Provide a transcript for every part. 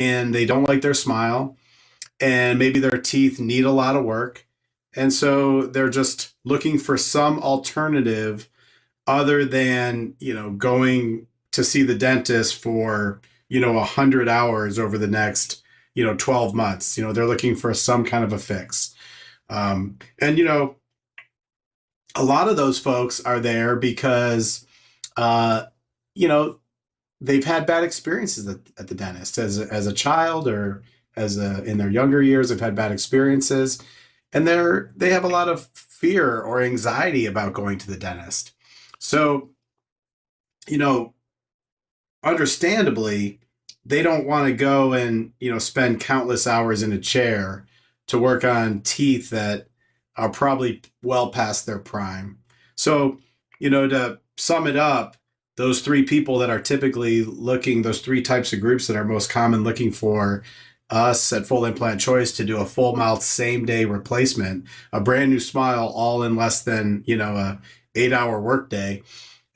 and they don't like their smile, and maybe their teeth need a lot of work. And so they're just looking for some alternative other than, going to see the dentist for, 100 hours over the next, 12 months. They're looking for some kind of a fix. And, a lot of those folks are there because, uh, you know, they've had bad experiences at the dentist as a child, or in their younger years, they've had bad experiences, and they have a lot of fear or anxiety about going to the dentist. So, you know, understandably, they don't want to go and, spend countless hours in a chair to work on teeth that are probably well past their prime. So, to sum it up, those three people that are typically looking, those three types of groups that are most common looking for us at Full Implant Choice to do a full mouth same day replacement, a brand new smile, all in less than, a 8-hour workday,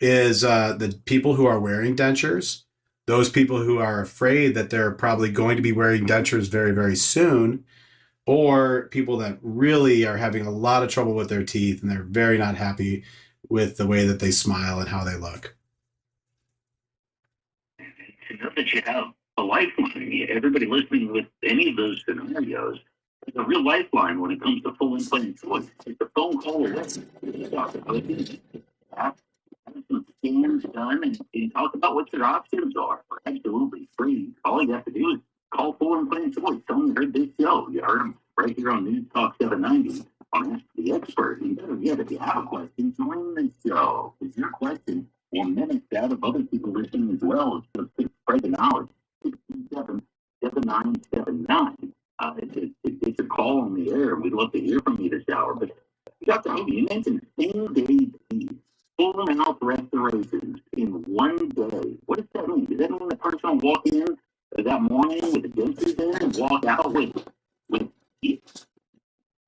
is the people who are wearing dentures, those people who are afraid that they're probably going to be wearing dentures very, very soon, or people that really are having a lot of trouble with their teeth and they're very not happy with the way that they smile and how they look. To know that you have a lifeline, everybody listening with any of those scenarios, it's a real lifeline when it comes to Full Implant Choice. It's a phone call away. Talk about it, have some scans done, and talk about what your options are. Absolutely free. All you have to do is call Full Implant Choice. Tell them you heard this show. You heard them right here on News Talk 790 on Ask the Expert. And better yet, if you have a question, join the show. It's your question. 1 minute out of other people listening as well. So spread the knowledge. 627-7979. It's a call on the air. We'd love to hear from you this hour. But Dr. Hogan, you mentioned same-day teeth, full mouth restorations in 1 day. What does that mean? Does that mean the person will walk in that morning with the dentures in and walk out with teeth?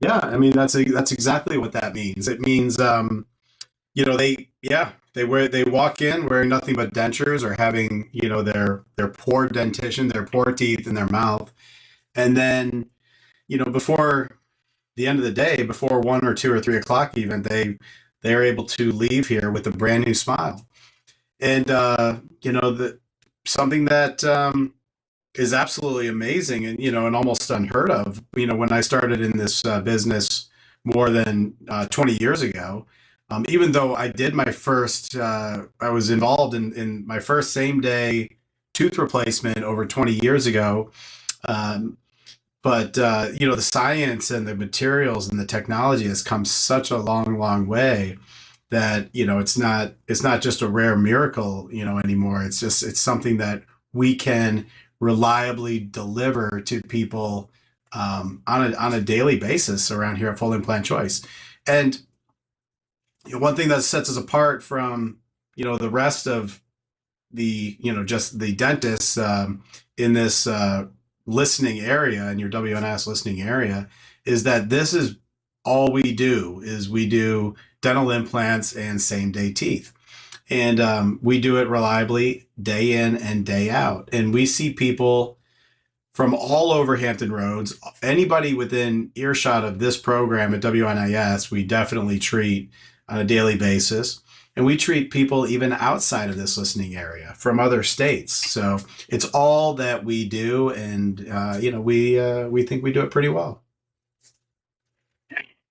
Yeah, I mean that's exactly what that means. It means they walk in wearing nothing but dentures, or having their poor dentition, their poor teeth in their mouth, and then before the end of the day, before 1 or 2 or 3 o'clock even, they are able to leave here with a brand new smile. And something that is absolutely amazing, and almost unheard of. When I started in this business more than 20 years ago, even though I did my first, I was involved in my first same day tooth replacement over 20 years ago. But the science and the materials and the technology has come such a long, long way that, it's not just a rare miracle, anymore. It's something that we can reliably deliver to people on a daily basis around here at Full Implant Choice. And one thing that sets us apart from, the rest of the, just the dentists in this listening area, in your WNIS listening area, is that this is all we do. Is we do dental implants and same day teeth. And we do it reliably day in and day out. And we see people from all over Hampton Roads. Anybody within earshot of this program at WNIS, we definitely treat on a daily basis. And we treat people even outside of this listening area from other states. So it's all that we do. And, we think we do it pretty well.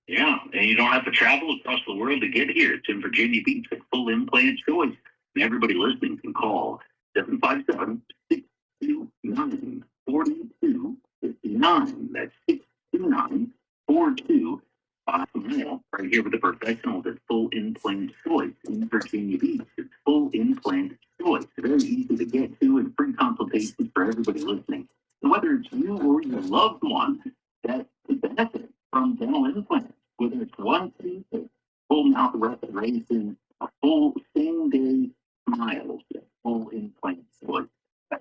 Yeah, and you don't have to travel across the world to get here. It's in Virginia Beach at Full Implant Choice. And everybody listening can call 757-629-4259. That's 629-4259. Right here with the professionals at Full Implant Choice in Virginia Beach. It's Full Implant Choice. Very easy to get to, and free consultations for everybody listening. So whether it's you or your loved one that could benefit from dental implants, whether it's one tooth, full mouth restoration, a full same day smile, Full Implant Choice.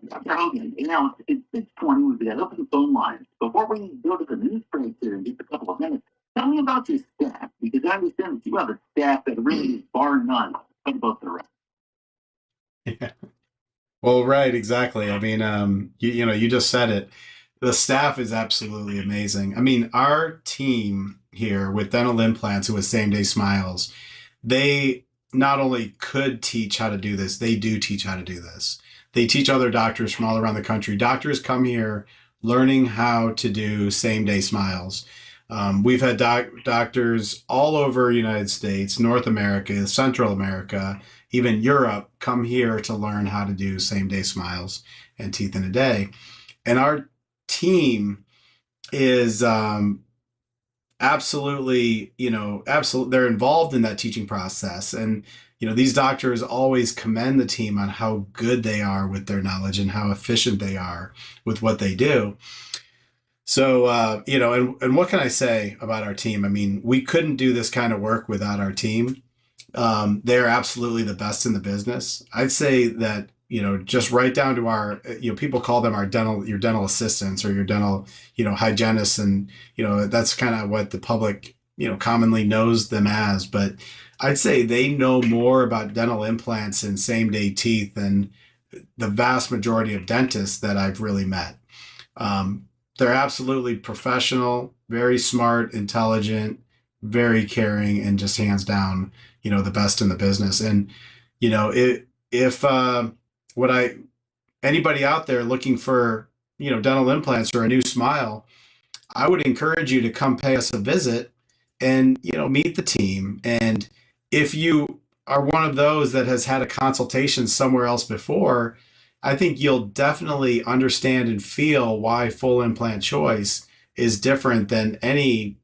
Dr. Hogan, it's 6:20. We've got open phone lines. Before we go to the news break here in just a couple of minutes, tell me about your staff, because I understand that you have a staff that really is bar none above the rest. Yeah. Well, right, exactly. I mean, you know, you just said it. The staff is absolutely amazing. I mean, our team here with dental implants who was Same Day Smiles, they not only could teach how to do this, they do teach how to do this. They teach other doctors from all around the country. Doctors come here learning how to do same day smiles. We've had doctors all over United States, North America, Central America, even Europe come here to learn how to do same day smiles and teeth in a day. And our team is absolutely, you know, absolutely, they're involved in that teaching process. And, you know, these doctors always commend the team on how good they are with their knowledge and how efficient they are with what they do. So, you know, and what can I say about our team? I mean, we couldn't do this kind of work without our team. They're absolutely the best in the business. I'd say that, you know, just right down to our, you know, people call them our your dental assistants or your dental, you know, hygienists. And, you know, that's kind of what the public, you know, commonly knows them as. But I'd say they know more about dental implants and same day teeth than the vast majority of dentists that I've really met. They're absolutely professional, very smart, intelligent, very caring, and just hands down, you know, the best in the business. And you know, if what I anybody out there looking for, you know, dental implants or a new smile, I would encourage you to come pay us a visit and, you know, meet the team. And if you are one of those that has had a consultation somewhere else before, I think you'll definitely understand and feel why full implant choice is different than any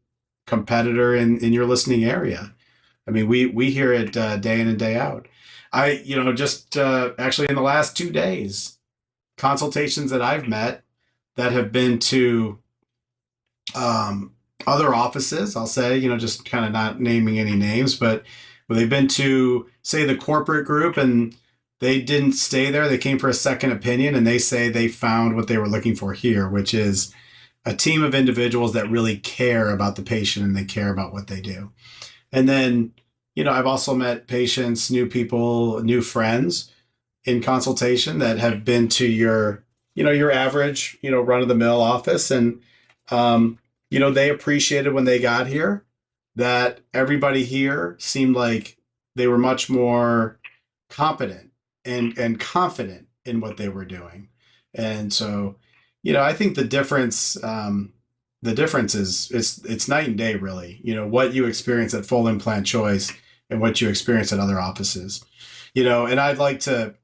competitor in your listening area. I mean, we hear it day in and day out. You know, just actually in the last 2 days, consultations that I've met that have been to other offices, I'll say, you know, just kind of not naming any names, but when they've been to, say, the corporate group and they didn't stay there, they came for a second opinion and they say they found what they were looking for here, which is a team of individuals that really care about the patient and they care about what they do. And then, you know, I've also met patients, new people, new friends in consultation that have been to your, you know, your average, you know, run of the mill office. And, you know, they appreciated when they got here that everybody here seemed like they were much more competent and confident in what they were doing. And so, you know, I think the difference is it's night and day, really. You know, what you experience at Full Implant Choice and what you experience at other offices. You know, and I'd like to,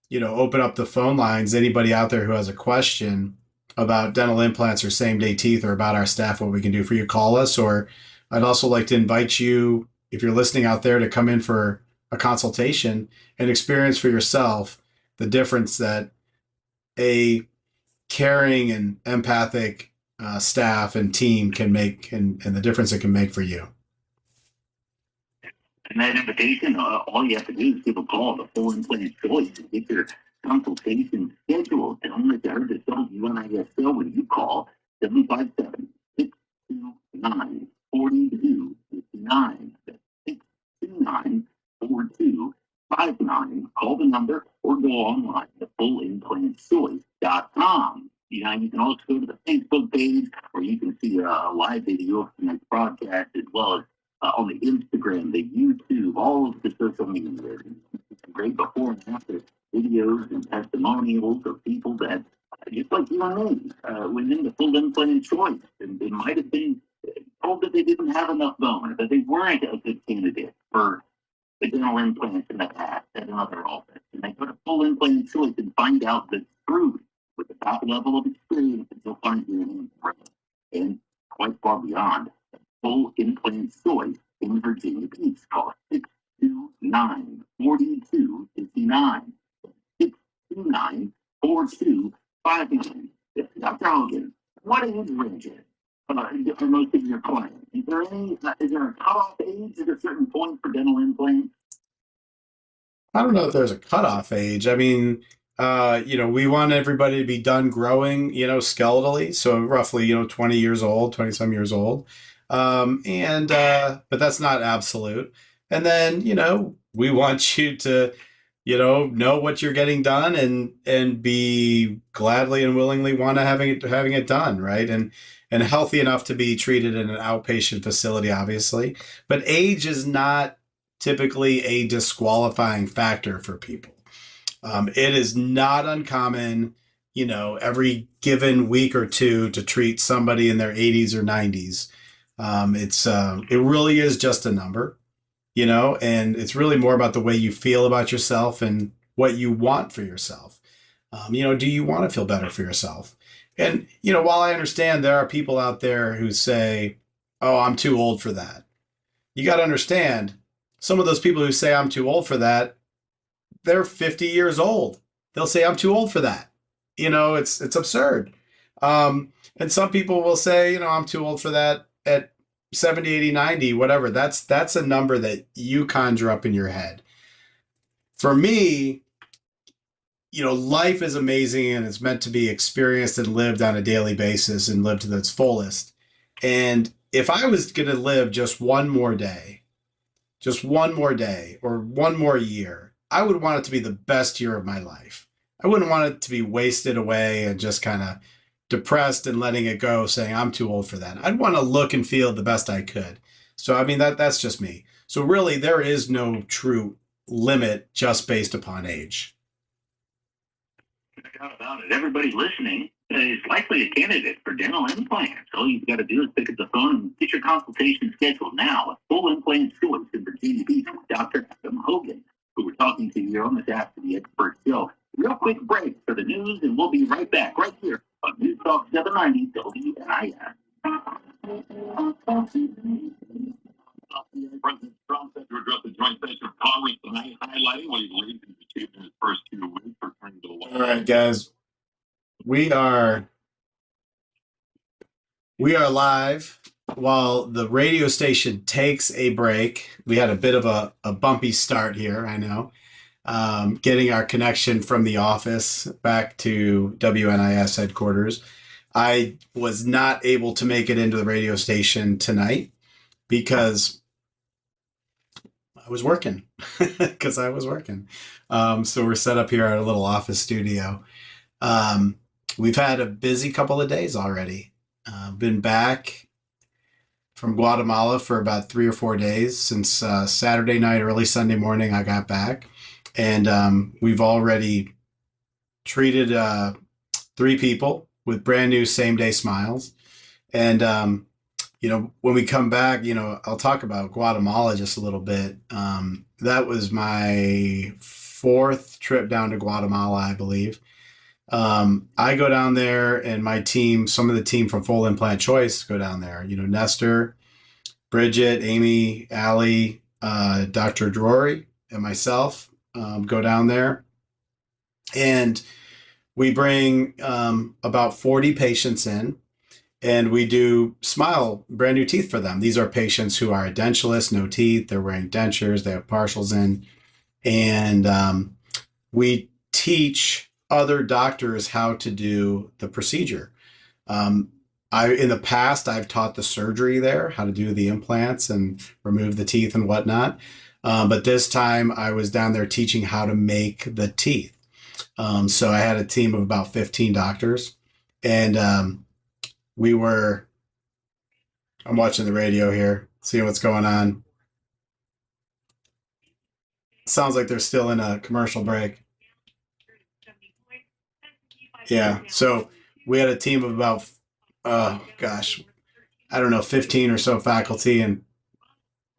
you know, open up the phone lines. Anybody out there who has a question about dental implants or same day teeth or about our staff, what we can do for you, call us. Or I'd also like to invite you, if you're listening out there, to come in for a consultation and experience for yourself the difference that a caring and empathic staff and team can make, and the difference it can make for you. And that invitation, all you have to do is give a call to Full Implant Choice and get your consultation scheduled. And only to heard the WNIS show when you call 757-629-4259. That's 629-4259. Call the number or go online to fullimplantchoice.com. You know, you can also go to the Facebook page, or you can see a live video of tonight's broadcast, as well as on the Instagram, the YouTube, all of the social media. Great before and after videos and testimonials of people that, just like you and me, went into Full Implant Choice, and they might have been told that they didn't have enough bone, or that they weren't a good candidate for the dental implants in the past at another office. And they go to Full Implant Choice and find out the truth with the top level of experience that you'll find here in England and quite far beyond. Full Implant Choice in Virginia Beach. Call 629-4259. 629-4259. Dr. Hogan, what age range are most of your clients? Is there a cutoff age at a certain point for dental implants? I don't know if there's a cutoff age. I mean, you know, we want everybody to be done growing, you know, skeletally. So roughly, you know, 20 years old, 20 some years old. But that's not absolute. And then, you know, we want you to, know what you're getting done and be gladly and willingly want to having it done, right? And healthy enough to be treated in an outpatient facility, obviously. But age is not typically a disqualifying factor for people. It is not uncommon, every given week or two to treat somebody in their 80s or 90s. It really is just a number, and it's really more about the way you feel about yourself and what you want for yourself. Do you want to feel better for yourself? And, while I understand there are people out there who say, oh, I'm too old for that. You got to understand, some of those people who say I'm too old for that, they're 50 years old. They'll say I'm too old for that. It's absurd. And some people will say, I'm too old for that at 70, 80, 90, whatever. That's a number that you conjure up in your head. For me, life is amazing and it's meant to be experienced and lived on a daily basis and lived to its fullest. And if I was going to live just one more day or one more year, I would want it to be the best year of my life. I wouldn't want it to be wasted away and just kind of depressed and letting it go, saying I'm too old for that. I'd want to look and feel the best I could. So, I mean, that's just me. So really, there is no true limit just based upon age. No doubt about it. Everybody listening is likely a candidate for dental implants. All you've got to do is pick up the phone and get your consultation scheduled now. A full implant choice in Virginia Beach with Dr. Adam Hogan, who we're talking to here on this Ask the Expert show. Real quick break for the news, and we'll be right back right here on News Talk 790 WNIS. President Trump set to address the joint session of Congress tonight, highlighting what he believes he's achieved in his first 2 weeks returning to the White House. All right, guys, we are live while the radio station takes a break. We had a bit of a bumpy start here, I know. Getting our connection from the office back to WNIS headquarters. I was not able to make it into the radio station tonight because I was working. So we're set up here at a little office studio. We've had a busy couple of days already. Been back from Guatemala for about 3 or 4 days since Saturday night, early Sunday morning, I got back. And we've already treated 3 people with brand new same-day smiles. And, when we come back, I'll talk about Guatemala just a little bit. That was my 4th trip down to Guatemala, I believe. I go down there and my team, some of the team from Full Implant Choice go down there. Nestor, Bridget, Amy, Allie, Dr. Drury, and myself go down there. And we bring about 40 patients in. And we do smile brand new teeth for them. These are patients who are edentulous, no teeth. They're wearing dentures. They have partials in. And we teach other doctors how to do the procedure. In the past, I've taught the surgery there, how to do the implants and remove the teeth and whatnot. But this time I was down there teaching how to make the teeth. So I had a team of about 15 doctors. And I'm watching the radio here, seeing what's going on. Sounds like they're still in a commercial break. Yeah, so we had a team of about, 15 or so faculty and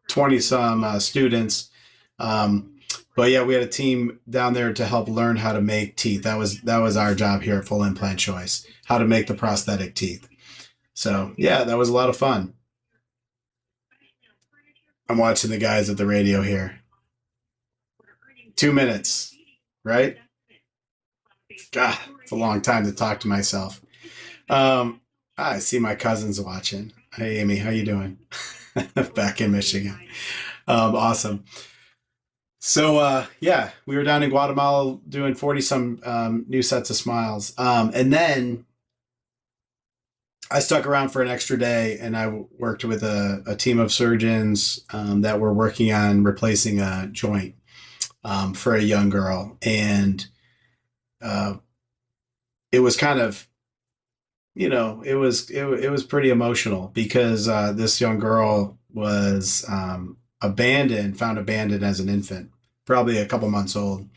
20 some students. But yeah, we had a team down there to help learn how to make teeth. That was our job here at Full Implant Choice, how to make the prosthetic teeth. So yeah, that was a lot of fun. I'm watching the guys at the radio here. 2 minutes, right? God, it's a long time to talk to myself. I see my cousins watching. Hey, Amy, how you doing? Back in Michigan. Awesome. So, yeah, we were down in Guatemala doing 40 some new sets of smiles. And then I stuck around for an extra day and I worked with a team of surgeons that were working on replacing a joint. for a young girl. And uh, it was kind of, it was pretty emotional because this young girl was found abandoned as an infant, probably a couple months old.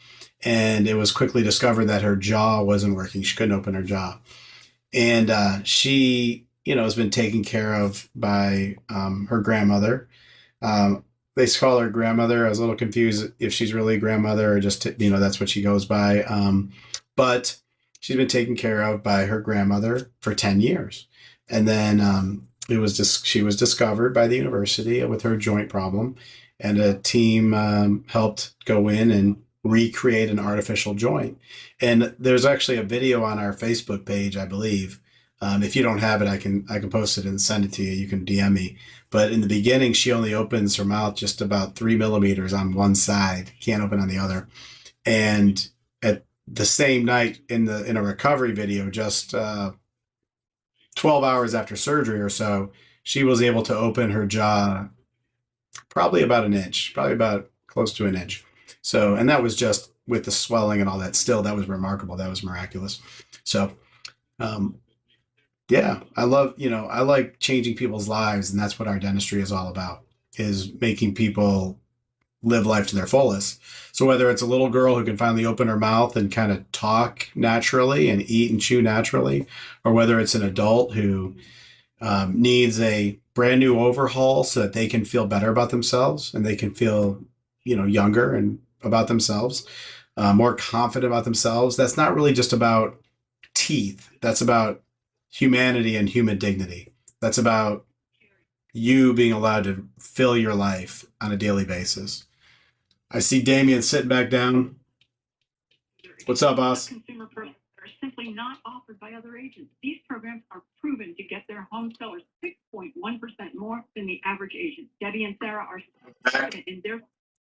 And it was quickly discovered that her jaw wasn't working. She couldn't open her jaw. And she, has been taken care of by her grandmother. Um, they call her grandmother. I was a little confused if she's really grandmother or just, that's what she goes by. But she's been taken care of by her grandmother for 10 years. And then she was discovered by the university with her joint problem, and a team helped go in and recreate an artificial joint. And there's actually a video on our Facebook page, I believe. If you don't have it, I can post it and send it to you. You can DM me. But in the beginning, she only opens her mouth just about 3 millimeters on one side. Can't open on the other. And at the same night in a recovery video, just 12 hours after surgery or so, she was able to open her jaw probably about an inch, probably about close to an inch. So, and that was just with the swelling and all that. Still, that was remarkable. That was miraculous. So, yeah, I like changing people's lives, and that's what our dentistry is all about, is making people live life to their fullest. So whether it's a little girl who can finally open her mouth and kind of talk naturally and eat and chew naturally, or whether it's an adult who needs a brand new overhaul so that they can feel better about themselves and they can feel, younger and about themselves, more confident about themselves. That's not really just about teeth. That's about humanity and human dignity. That's about you being allowed to fill your life on a daily basis. I see Damien sitting back down. What's up, boss? Consumer products are simply not offered by other agents. These programs are proven to get their home sellers 6.1% more than the average agent. Debbie and Sarah are confident in their.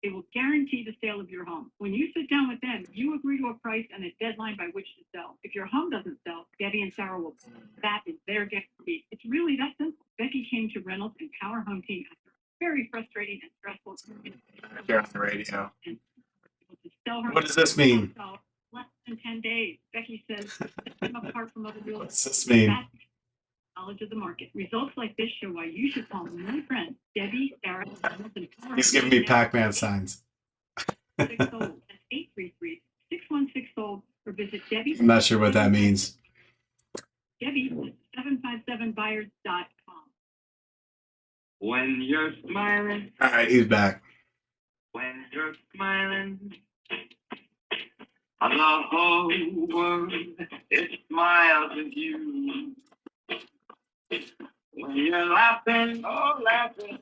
They will guarantee the sale of your home. When you sit down with them, you agree to a price and a deadline by which to sell. If your home doesn't sell, Debbie and Sarah will. That is their guarantee. It's really that simple. Becky came to Reynolds and Power Home Team after a very frustrating and stressful experience. They're on the radio. And to sell her. What does this mean? Less than 10 days. Becky says, set them apart from other realtors. What's this mean? Knowledge of the market. Results like this show why you should call my friend Debbie, Sarah, and He's giving me Pac-Man signs. 833-616-sold or visit Debbie. I'm not sure what that means. Debbie, 757buyers.com. When you're smiling. All right, he's back. When you're smiling. The whole world, it smiles with you. When you're laughing, oh, laughing,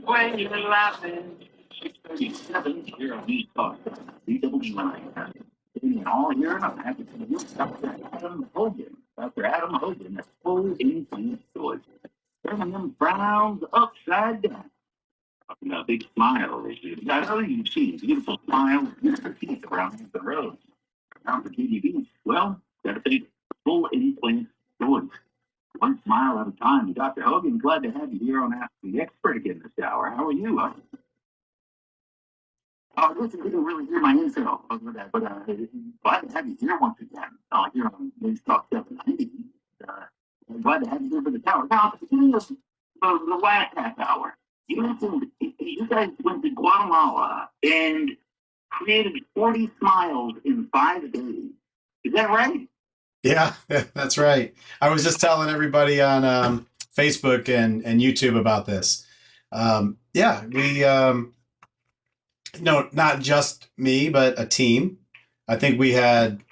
when you're laughing. 637, here on News Talk, WNIS. Sitting in all year, and I'm happy to meet Dr. Adam Hogan. Dr. Adam Hogan, that's full implant choice. Turning them frowns upside down. Talking about big smiles. I know you've seen beautiful smiles, beautiful teeth around the roads. Around for TVs. Well, gotta take full implant choice. One smile at a time. Dr. Hogan, glad to have you here on Ask the Expert again this hour. How are you? Listen, we didn't really hear my intro, but glad to have you here once again. Here on News Talk 790. Glad to have you here for the tower. Now, at the beginning of the last half hour, you mentioned you guys went to Guatemala and created 40 smiles in 5 days. Is that right? Yeah, that's right. I was just telling everybody on Facebook and YouTube about this. Yeah, we, not just me, but a team. I think we had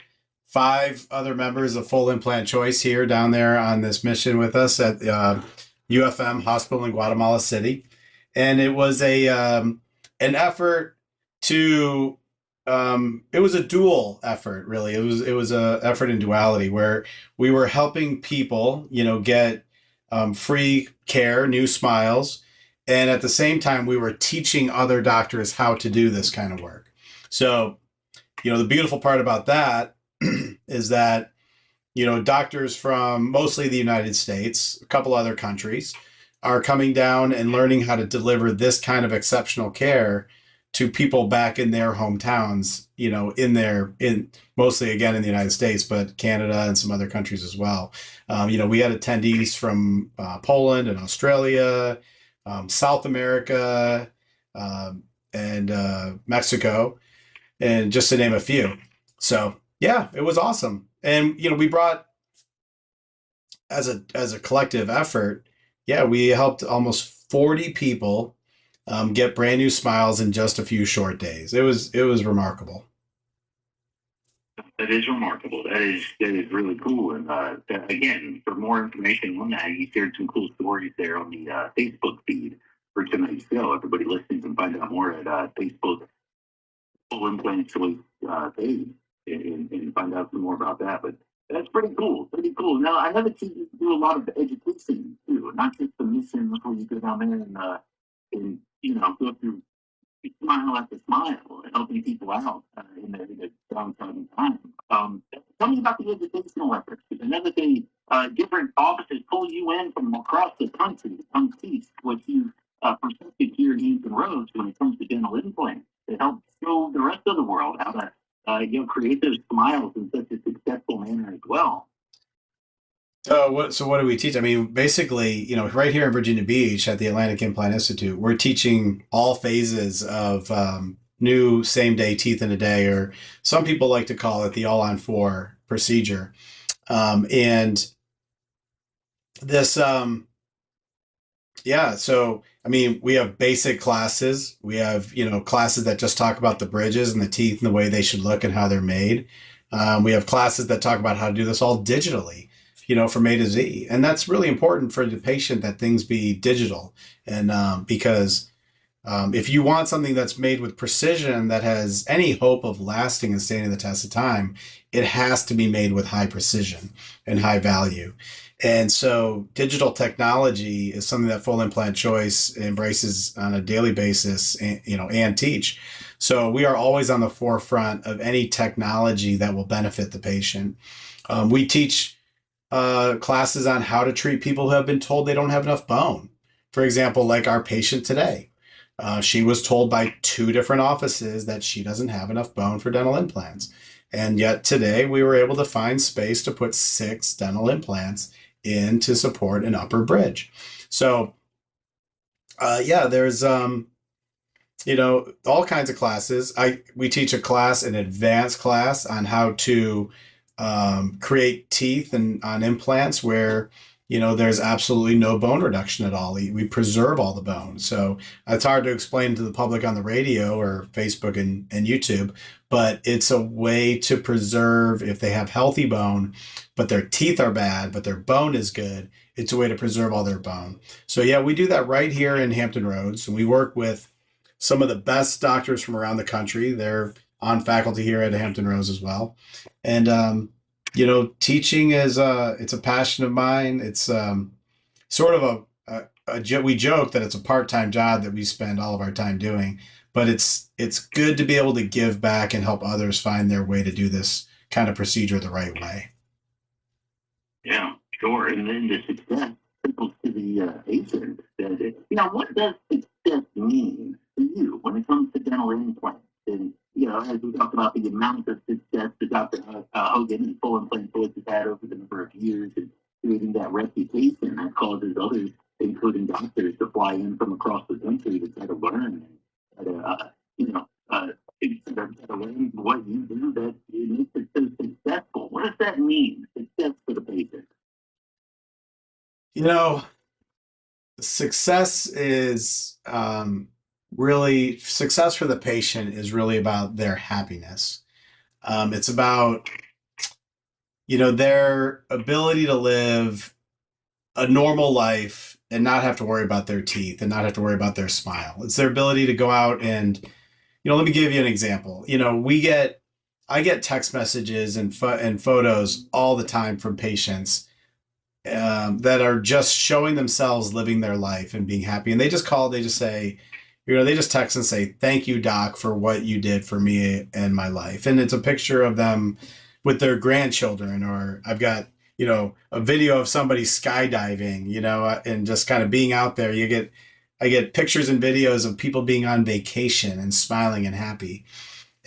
5 other members of Full Implant Choice here down there on this mission with us at UFM Hospital in Guatemala City. And it was an effort to it was a dual effort, really. It was a effort in duality where we were helping people, get free care, new smiles, and at the same time we were teaching other doctors how to do this kind of work. So, the beautiful part about that is that doctors from mostly the United States, a couple other countries, are coming down and learning how to deliver this kind of exceptional care to people back in their hometowns, in mostly again in the United States, but Canada and some other countries as well. We had attendees from Poland and Australia, South America, and Mexico, and just to name a few. So yeah, it was awesome. And we brought, as a collective effort, yeah, we helped almost 40 people get brand new smiles in just a few short days. It was remarkable. That is remarkable. That is really cool. And again, for more information on that, you shared some cool stories there on the Facebook feed for tonight's show. Everybody listening can find out more at Facebook Full Implant Choice page and find out some more about that. But that's pretty cool. Pretty cool. Now, I know that you do a lot of education too, not just the mission before you go down there and go through smile after smile and helping people out in their downtrodden time. Tell me about the educational efforts. Because I know that different offices pull you in from across the country to come teach what you perfected here in Hampton Roads when it comes to dental implants to help show the rest of the world how to create those smiles in such a successful manner as well. So what do we teach? I mean, basically, right here in Virginia Beach at the Atlantic Implant Institute, we're teaching all phases of new same-day teeth in a day, or some people like to call it the all-on-4 procedure. And this, yeah, so I mean, we have basic classes. We have, classes that just talk about the bridges and the teeth and the way they should look and how they're made. We have classes that talk about how to do this all digitally, from A to Z. And that's really important for the patient that things be digital. And because if you want something that's made with precision that has any hope of lasting and standing the test of time, it has to be made with high precision and high value. And so digital technology is something that Full Implant Choice embraces on a daily basis, and teach. So we are always on the forefront of any technology that will benefit the patient. We teach classes on how to treat people who have been told they don't have enough bone. For example, like our patient today. She was told by 2 different offices that she doesn't have enough bone for dental implants. And yet today we were able to find space to put 6 dental implants in to support an upper bridge. So, there's, all kinds of classes. We teach an advanced class on how to create teeth and on implants where, there's absolutely no bone reduction at all. We preserve all the bone. So it's hard to explain to the public on the radio or Facebook and YouTube, but it's a way to preserve, if they have healthy bone, but their teeth are bad, but their bone is good, it's a way to preserve all their bone. So yeah, we do that right here in Hampton Roads. And we work with some of the best doctors from around the country. They're on faculty here at Hampton Roads as well. And, teaching is it's a passion of mine. It's sort of we joke that it's a part-time job that we spend all of our time doing, but it's good to be able to give back and help others find their way to do this kind of procedure the right way. Yeah, sure. And then the success trickles to the patient. What does success mean to you when it comes to dental implants? And as we talked about the amount of success that Dr. Hogan and Full Implant Choice has had over the number of years and creating that reputation that causes others, including doctors, to fly in from across the country to try to learn and to learn what you do that makes it so successful. What does that mean, success for the patient? Success is success for the patient is really about their happiness. It's about, their ability to live a normal life and not have to worry about their teeth and not have to worry about their smile. It's their ability to go out and, let me give you an example. I get text messages and photos all the time from patients that are just showing themselves living their life and being happy. And they just call, they just say, they just text and say, "Thank you, doc, for what you did for me and my life." And it's a picture of them with their grandchildren, or I've got, a video of somebody skydiving, and just kind of being out there. You get I get pictures and videos of people being on vacation and smiling and happy.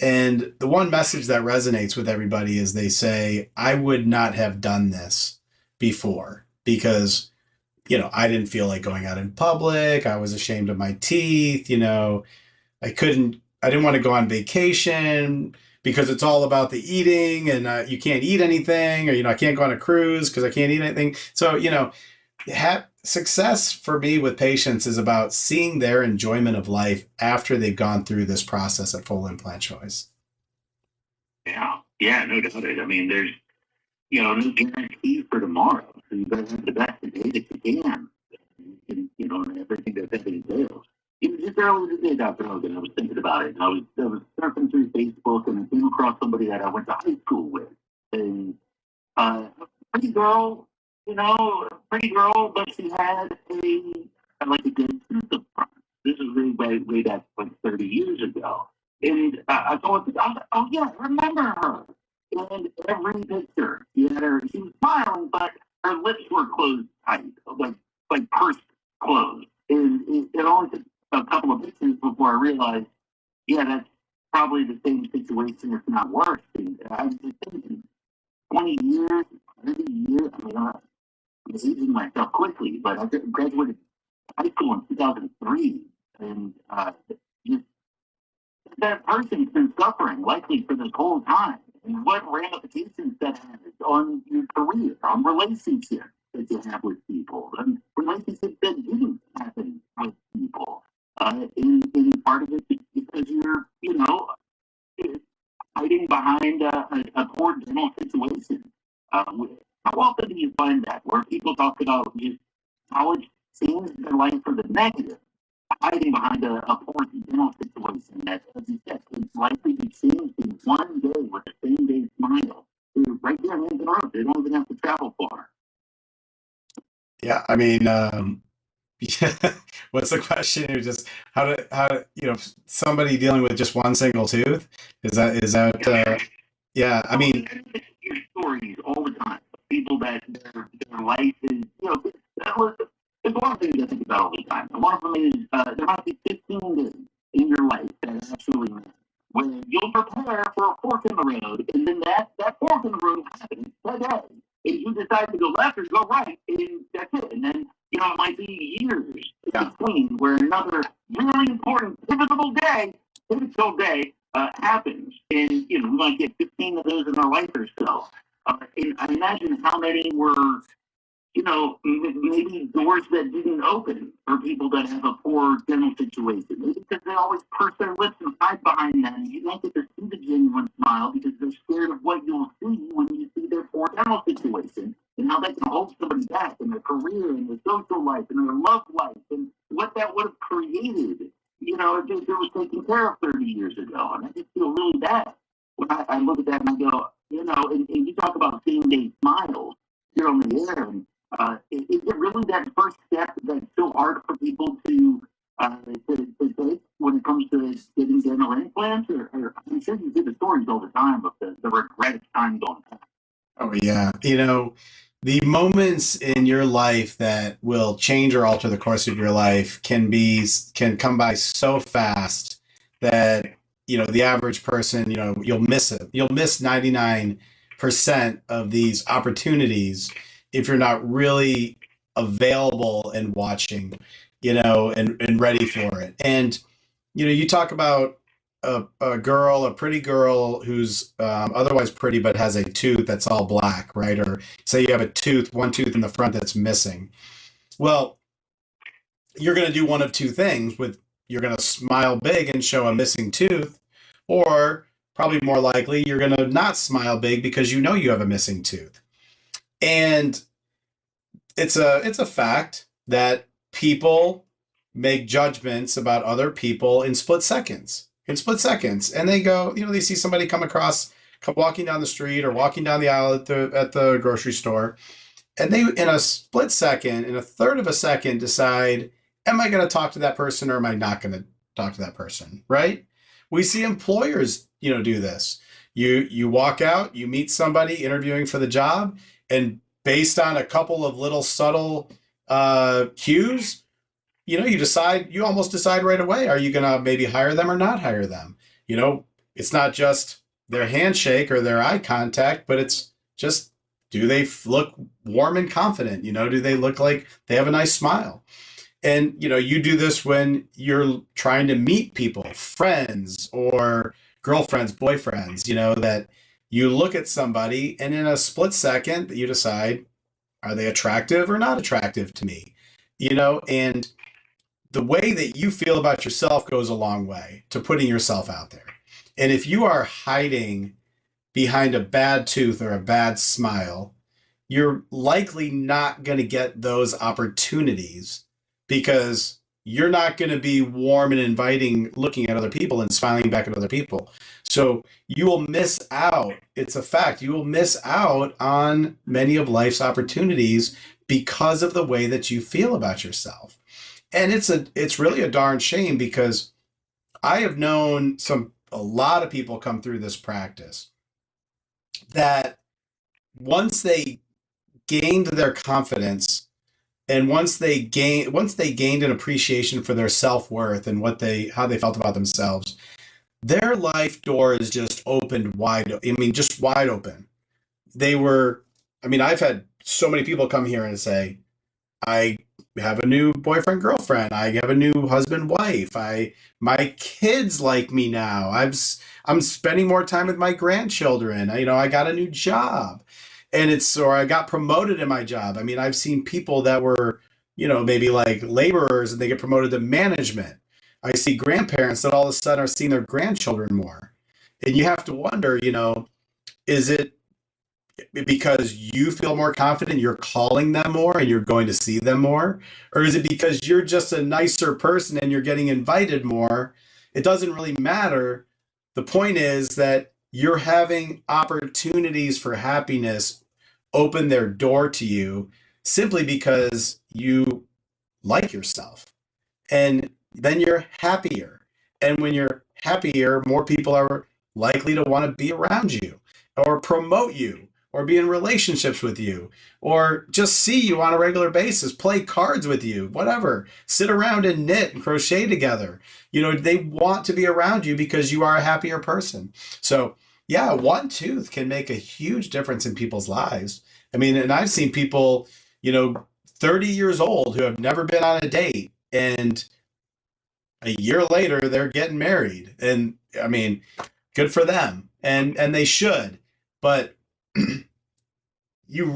And the one message that resonates with everybody is they say, I would not have done this before because, I didn't feel like going out in public. I was ashamed of my teeth. I didn't want to go on vacation because it's all about the eating and you can't eat anything, or, I can't go on a cruise because I can't eat anything. So, success for me with patients is about seeing their enjoyment of life after they've gone through this process at full implant choice. Yeah, no doubt. I mean, there's, no guarantee for tomorrow. So you better have the best today that you can. And everything that entails. Even just earlier today, Dr. Hogan, I was thinking about it. And I was surfing through Facebook and I came across somebody that I went to high school with. And pretty girl, pretty girl, but she had like a good tooth up front. This is way back like 30 years ago. And I was like, oh yeah, I remember her. And every picture, she was smiling, but her lips were closed tight, like pursed closed. And it only took a couple of pictures before I realized, yeah, that's probably the same situation, if not worse. And I was just thinking, 20 years, 30 years, I mean, I'm aging myself quickly, but I graduated high school in 2003, and just that person's been suffering likely for this whole time. And what ramifications that has on your career, on relationships that you have with people, and relationships that didn't happen with people. And part of it is because you're, hiding behind a poor dental situation. How often do you find that where people talk about just how it changed their life for the negative, hiding behind a poor dental situation that, as you said, is likely to change in one day with the same day smile? They're right there in the road. They don't even have to travel far. Yeah, I mean, what's the question? You're just how somebody dealing with just one single tooth? Is that yeah, I mean, I hear stories all the time. People that their life is, there's a lot of things I think about all the time. And one of them is there might be 15 days in your life that actually matter, where you'll prepare for a fork in the road, and then that fork in the road happens today. And you decide to go left or go right, and that's it. And then, it might be years in between where another really important, pivotal day happens. And, we might get 15 of those in our life or so. And I imagine how many were, maybe doors that didn't open for people that have a poor dental situation. Maybe because they always purse their lips and hide behind them. You don't get to see the genuine smile because they're scared of what you'll see when you see their poor dental situation and how that can hold somebody back in their career and their social life and their love life and what that would have created, if it was taken care of 30 years ago. And I just feel really bad when I look at that and I go, and you talk about same-day smiles here on the air, and is it really that first step that's so hard for people to take when it comes to getting dental implants? Or I'm sure you hear the stories all the time of the regret of time going past. oh yeah, the moments in your life that will change or alter the course of your life can come by so fast that the average person, you'll miss it. You'll miss 99% of these opportunities if you're not really available and watching, and ready for it. And, you talk about a pretty girl who's otherwise pretty but has a tooth that's all black, right? Or say you have one tooth in the front that's missing. Well, you're going to do one of two things. You're going to smile big and show a missing tooth, or probably more likely you're going to not smile big because you have a missing tooth. And it's a fact that people make judgments about other people in split seconds. And they go, they see somebody come walking down the street or walking down the aisle at the grocery store, and they, in a split second, in a third of a second, decide, am I going to talk to that person or am I not going to talk to that person, right? We see employers, do this. You walk out, you meet somebody interviewing for the job, and based on a couple of little subtle cues, you almost decide right away, are you going to maybe hire them or not hire them? It's not just their handshake or their eye contact, but it's just, do they look warm and confident? Do they look like they have a nice smile? And, you do this when you're trying to meet people, friends or girlfriends, boyfriends, that you look at somebody and in a split second you decide, are they attractive or not attractive to me? And the way that you feel about yourself goes a long way to putting yourself out there. And if you are hiding behind a bad tooth or a bad smile, you're likely not going to get those opportunities because you're not going to be warm and inviting looking at other people and smiling back at other people. So you will miss out. It's a fact. You will miss out on many of life's opportunities because of the way that you feel about yourself. And it's really a darn shame, because I have known a lot of people come through this practice that once they gained their confidence and once they gained an appreciation for their self-worth and how they felt about themselves, their life door is just opened wide. I mean, just wide open. I've had so many people come here and say, I have a new boyfriend, girlfriend. I have a new husband, wife. My kids like me now. I'm spending more time with my grandchildren. I got a new job, or I got promoted in my job. I've seen people that were, maybe like laborers and they get promoted to management. I see grandparents that all of a sudden are seeing their grandchildren more. And you have to wonder, is it because you feel more confident, you're calling them more and you're going to see them more? Or is it because you're just a nicer person and you're getting invited more? It doesn't really matter. The point is that you're having opportunities for happiness open their door to you simply because you like yourself. And then you're happier. And when you're happier, more people are likely to want to be around you or promote you or be in relationships with you or just see you on a regular basis, play cards with you, whatever, sit around and knit and crochet together. They want to be around you because you are a happier person. So yeah, one tooth can make a huge difference in people's lives. And I've seen people, 30 years old who have never been on a date, and a year later they're getting married. And good for them. And they should. But if you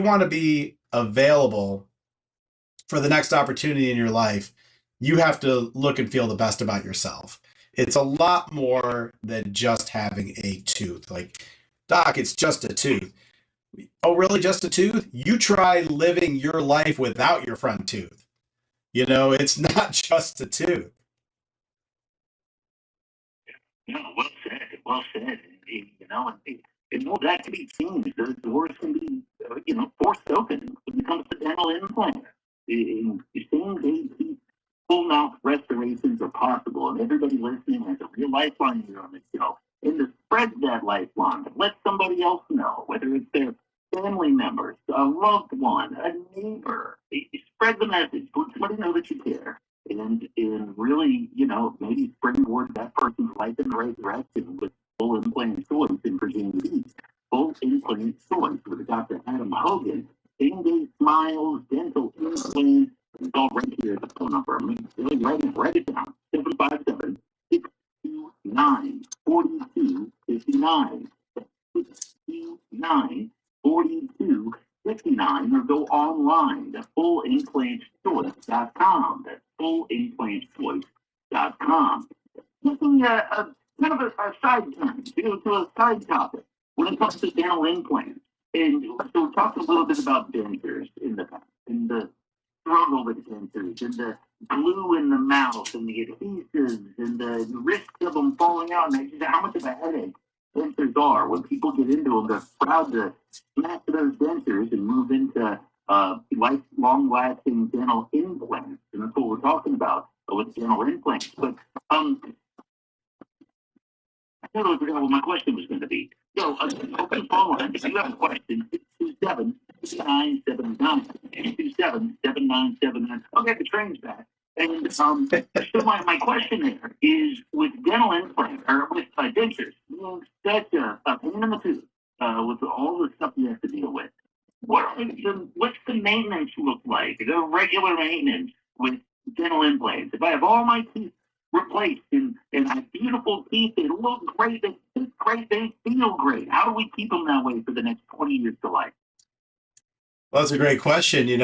want to be available for the next opportunity in your life, you have to look and feel the best about yourself. It's a lot more than just having a tooth. Like, doc, it's just a tooth. Oh, really? Just a tooth? You try living your life without your front tooth. It's not just a tooth. Well said. Well said. And all that can be changed. Those doors can be, forced open when it comes to dental implants. In same-day teeth, full mouth restorations are possible, and everybody listening has a real lifeline here on the show. And to spread that lifeline, let somebody else know, whether it's their family members, a loved one, a neighbor. Spread the message. Let somebody know that you care. And really, maybe springboard that person's life in the right direction with full implant choice in Virginia Beach. Full implant choice with Dr. Adam Hogan. Same-day smiles, dental implants. It's all right here at the phone number. Write it down. 757-629-4259. 629-4259, or go online to fullimplantchoice.com. That's fullimplantchoice.com. Taking a kind of a side turn to a side topic when it comes to dental implants. And so we talked a little bit about dentures in the past, and the struggle with dentures, and the glue in the mouth, and the adhesives, and the risk of them falling out, and how much of a headache dentures are. When people get into them, they're proud to smash those dentures and move into long-lasting dental implants, and that's what we're talking about with dental implants. But totally forgot what my question was going to be. So, open phone line. If you have a question, 627-7979. Okay, the train's back. And so my question there is with dental implants or with dentures, that's a pain in the tooth with all the stuff you have to deal with. What's the maintenance look like? The regular maintenance with dental implants. If I have all my teeth replaced and I have beautiful teeth, they look great, they fit great, they feel great. How do we keep them that way for the next 20 years to life? Well, that's a great question. You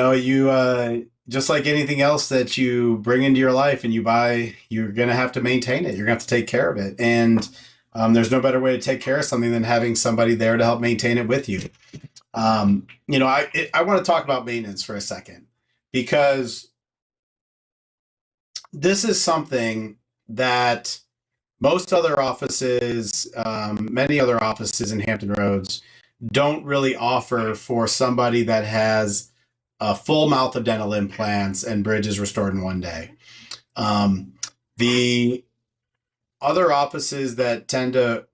just like anything else that you bring into your life and you buy, you're going to have to maintain it. You're going to have to take care of it. And there's no better way to take care of something than having somebody there to help maintain it with you. I want to talk about maintenance for a second because this is something that most other offices, many other offices in Hampton Roads, don't really offer for somebody that has a full mouth of dental implants and bridges restored in one day. The other offices that tend to,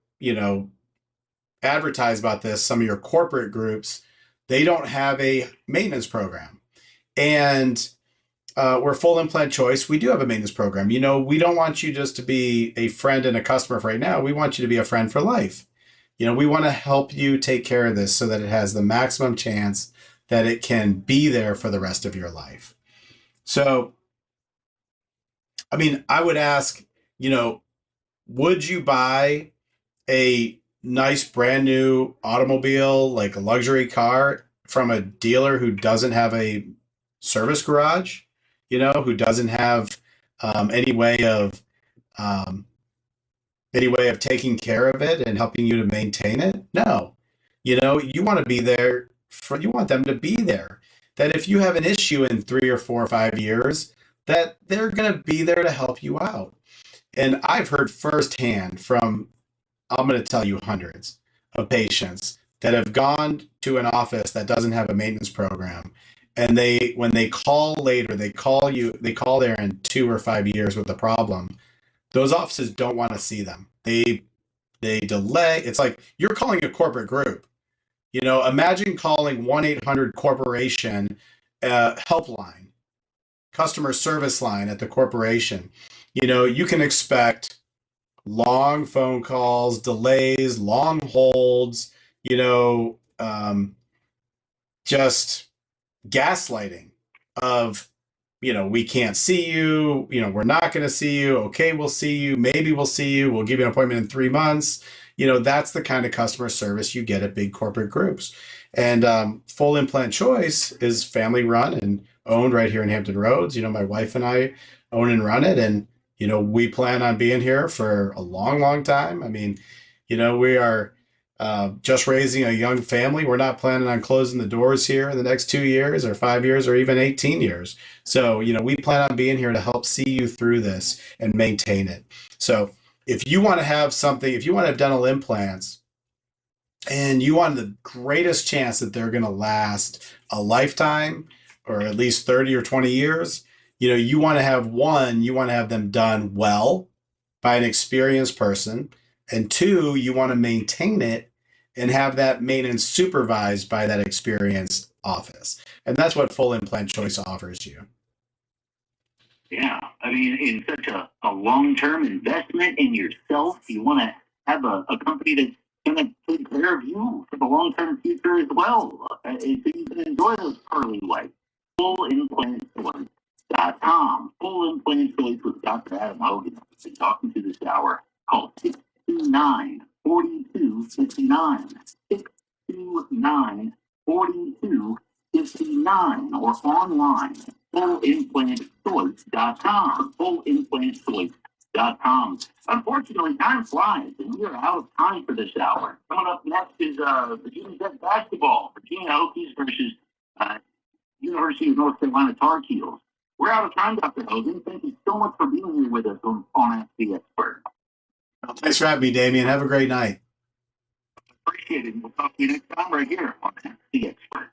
advertise about this, some of your corporate groups, they don't have a maintenance program. And we're Full Implant Choice. We do have a maintenance program. We don't want you just to be a friend and a customer for right now. We want you to be a friend for life. We want to help you take care of this so that it has the maximum chance that it can be there for the rest of your life. So, I would ask, would you buy a nice brand new automobile, like a luxury car, from a dealer who doesn't have a service garage, who doesn't have any way of taking care of it and helping you to maintain it? No. You want to be there you want them to be there. That if you have an issue in 3 or 4 or 5 years, that they're going to be there to help you out. And I've heard firsthand from, I'm going to tell you, hundreds of patients that have gone to an office that doesn't have a maintenance program. And when they call later, they call there in 2 or 5 years with a problem. Those offices don't want to see them. They delay. It's like you're calling a corporate group. Imagine calling 1-800-corporation helpline, customer service line at the corporation. You can expect long phone calls, delays, long holds, just gaslighting of, we can't see you, we're not going to see you. Okay, we'll see you. Maybe we'll see you. We'll give you an appointment in 3 months. That's the kind of customer service you get at big corporate groups. And Full Implant Choice is family run and owned right here in Hampton Roads. My wife and I own and run it. And, we plan on being here for a long, long time. We are just raising a young family. We're not planning on closing the doors here in the next 2 years or 5 years or even 18 years. So, we plan on being here to help see you through this and maintain it. So if you want to have something, if you want to have dental implants and you want the greatest chance that they're going to last a lifetime or at least 30 or 20 years, you want to have them done well by an experienced person. And 2, you want to maintain it and have that maintenance supervised by that experienced office. And that's what Full Implant Choice offers you. Yeah, in such a long-term investment in yourself, you want to have a company that's going to take care of you for the long-term future as well, so you can enjoy those pearly whites. FullImplantChoice.com. Full Implant Choice with Dr. Adam Hogan. I've been talking to this hour. Call 629-4259. 629-4259 or online. FullImplantChoice.com. FullImplantChoice.com. Unfortunately, time flies, and we are out of time for this hour. Coming up next is Virginia Tech basketball. Virginia Hokies versus University of North Carolina Tar Heels. We're out of time, Dr. Hogan. Thank you so much for being here with us on Ask the Expert. Well, thanks for having me, Damien. Have a great night. Appreciate it. We'll talk to you next time right here on Ask the Expert.